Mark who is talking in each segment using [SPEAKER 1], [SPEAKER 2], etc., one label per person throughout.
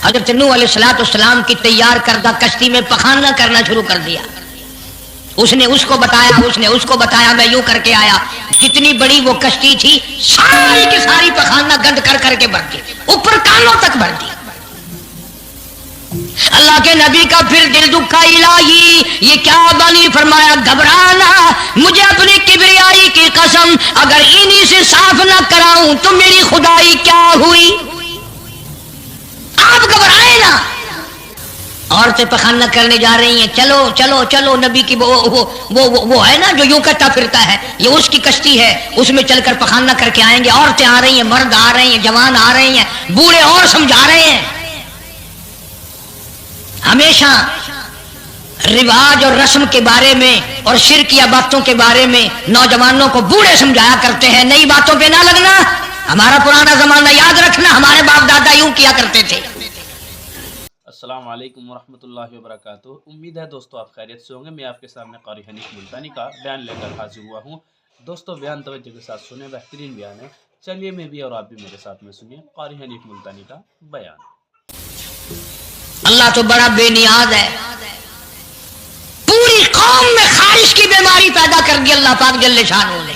[SPEAKER 1] حضرت نوح علیہ السلام کی تیار کردہ کشتی میں پخانا کرنا شروع کر دیا. اس نے اس کو بتایا، اس نے اس کو بتایا، میں یوں کر کے آیا. جتنی بڑی وہ کشتی تھی ساری کی ساری پخانا گند کر کر کے بھر دی، اوپر کانوں تک بھر دی. اللہ کے نبی کا پھر دل دکھا، الہی یہ کیا بنی؟ فرمایا گھبرانا، مجھے اپنی کبریائی کی قسم اگر انہی سے صاف نہ کراؤں تو میری خدائی کیا ہوئی؟ آپ گھبرائے نا. عورتیں پخانہ کرنے جا رہی ہیں، چلو چلو چلو. نبی کی وہ ہے نا جو یوں کرتا پھرتا ہے، یہ اس کی کشتی ہے، اس میں چل کر پخانہ کر کے آئیں گے. عورتیں آ رہی ہیں، مرد آ رہے ہیں، جوان آ رہے ہیں، بوڑھے اور سمجھا رہے ہیں. ہمیشہ رواج اور رسم کے بارے میں اور شرکیہ باتوں کے بارے میں نوجوانوں کو بوڑھے سمجھایا کرتے ہیں. نئی باتوں پہ نہ لگنا، ہمارا پرانا زمانہ یاد رکھنا، ہمارے باپ دادا یوں کیا کرتے تھے.
[SPEAKER 2] السلام علیکم ورحمۃ اللہ وبرکاتہ. امید ہے دوستو آپ خیریت سے ہوں گے. میں آپ کے سامنے قاری حنیف ملتانی کا بیان لے کر حاضر ہوا ہوں. دوستو بیان توجہ کے ساتھ سنیں، بہترین بیان ہے. چلیے میں بھی اور آپ بھی میرے ساتھ میں سنیے قاری حنیف ملتانی کا بیان.
[SPEAKER 1] اللہ تو بڑا بے نیاز ہے، پوری قوم میں خارش کی بیماری پیدا کر دی اللہ پاک جل شانہ نے.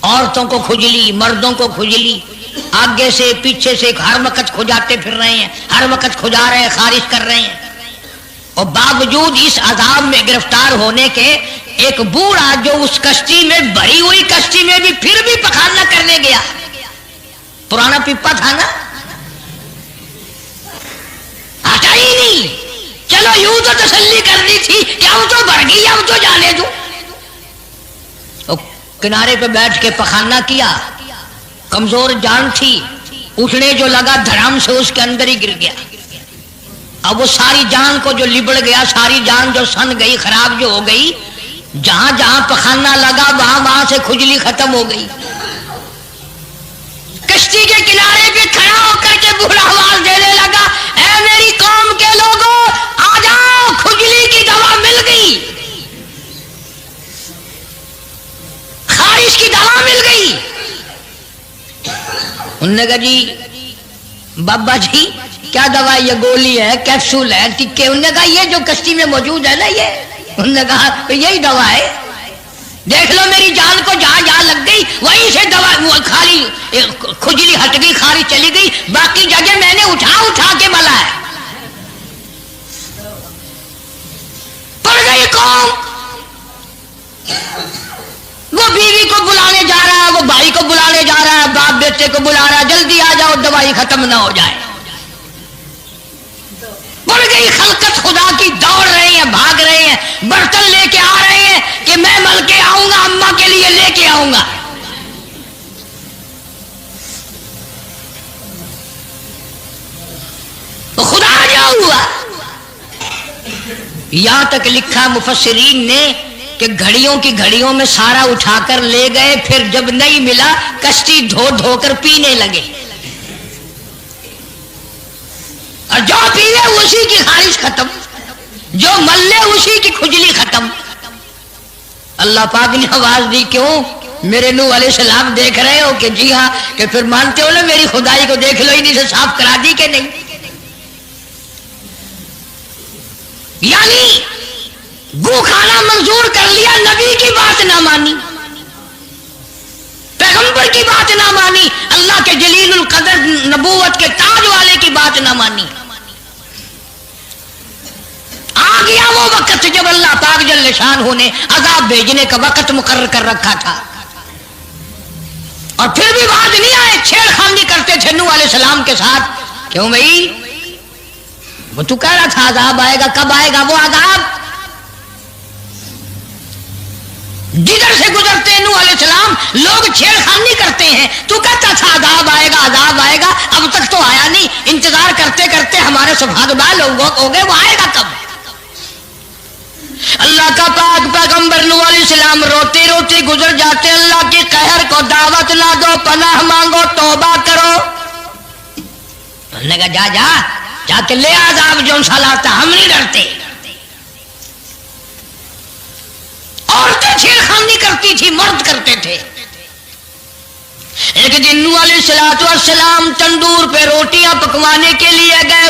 [SPEAKER 1] عورتوں کو کھجلی، مردوں کو کھجلی، آگے سے پیچھے سے ہر وقت کھجاتے پھر رہے ہیں، ہر وقت کھجا رہے ہیں، خارش کر رہے ہیں. اور باوجود اس عذاب میں گرفتار ہونے کے ایک بوڑھا جو اس کشتی میں بھری ہوئی کشتی میں بھی پھر بھی پخانہ کرنے گیا. پرانا پپا تھا نا، ہٹا ہی نہیں. چلو یوں تو تسلی کرنی تھی کہ اب تو بڑھ گئی، اب تو جانے دو. کنارے پہ بیٹھ کے پخانہ کیا، کمزور جان تھی، اٹھنے جو لگا دھڑام سے اس کے اندر ہی گر گیا. اب وہ ساری جان کو جو لبڑ گیا، ساری جان جو سن گئی، خراب جو ہو گئی، جہاں جہاں پخانہ لگا وہاں وہاں سے کھجلی ختم ہو گئی. کشتی کے کنارے پہ کھڑا ہو کر کے بوڑھا آواز دینے لگا، اے میری قوم کے لوگوں آ جاؤ، کھجلی کی دوا مل گئی، خارش کی دوا مل گئی. انہوں نے کہا جی بابا جی کیا دوا؟ یہ گولی ہے، کیپسول ہے، ٹکے؟ انہوں نے کہا یہ جو کشتی میں موجود ہے نا یہ. انہوں نے کہا یہی دوا ہے، دیکھ لو میری جان کو جہاں جہاں لگ گئی وہیں سے دوا خالی کھجلی ہٹ گئی، خارش چلی گئی، باقی جگہ میں نے اٹھا اٹھا کے ملا ہے. پڑ گئی قوم. وہ بیوی کو بلانے جا رہا ہے، وہ بھائی کو بلانے جا رہا ہے، باپ بیٹے کو بلا رہا ہے، جلدی آ جاؤ دوائی ختم نہ ہو جائے. پڑ گئی خلقت خدا کی، دوڑ رہے ہیں، بھاگ رہے ہیں، برتن لے کے آ رہے ہیں کہ میں مل کے آؤں گا، اماں کے لیے لے کے آؤں گا. تو خدا کیا ہوا؟ یہاں تک لکھا مفسرین نے کہ گھڑیوں کی گھڑیوں میں سارا اٹھا کر لے گئے، پھر جب نہیں ملا کشتی دھو دھو کر پینے لگے، اور جو پیے اسی کی خارش ختم، جو ملے اسی کی کھجلی ختم. اللہ پاک نے آواز دی، کیوں میرے نوح علیہ السلام دیکھ رہے ہو؟ کہ جی ہاں. کہ پھر مانتے ہو نا میری خدائی کو؟ دیکھ لو انہیں سے صاف کرا دی کہ نہیں. یعنی گو کھانا منظور کر لیا، نبی کی بات نہ مانی، پیغمبر کی بات نہ مانی، اللہ کے جلیل القدر نبوت کے تاج والے کی بات نہ مانی. آ گیا وہ وقت جب اللہ پاک جل شانہ نے عذاب بھیجنے کا وقت مقرر کر رکھا تھا، اور پھر بھی باز نہیں آئے. چھیڑ خانی کرتے تھے نوح علیہ السلام کے ساتھ. کیوں بھائی؟ وہ تو کہہ رہا تھا عذاب آئے گا، کب آئے گا وہ عذاب؟ جدھر سے گزرتے نوح علیہ السلام لوگ چھیڑ خانی کرتے ہیں. تو کہتا تھا عذاب آئے گا، عذاب آئے گا، اب تک تو آیا نہیں. انتظار کرتے کرتے ہمارے سبحان بال ہو گئے، وہ آئے گا کب؟ اللہ کا پاک پیغمبر نوح علیہ السلام روتے روتے گزر جاتے. اللہ کے قہر کو دعوت نہ دو، پناہ مانگو، توبہ کرو. انہوں نے کہا جا جا جا کے لے عذاب جو سا لاتا، ہم نہیں ڈرتے. عورتیں چھیڑخانی کرتی تھی، مرد کرتے تھے. ایک دن نوح علیہ السلام تندور پہ روٹیاں پکوانے کے لیے گئے.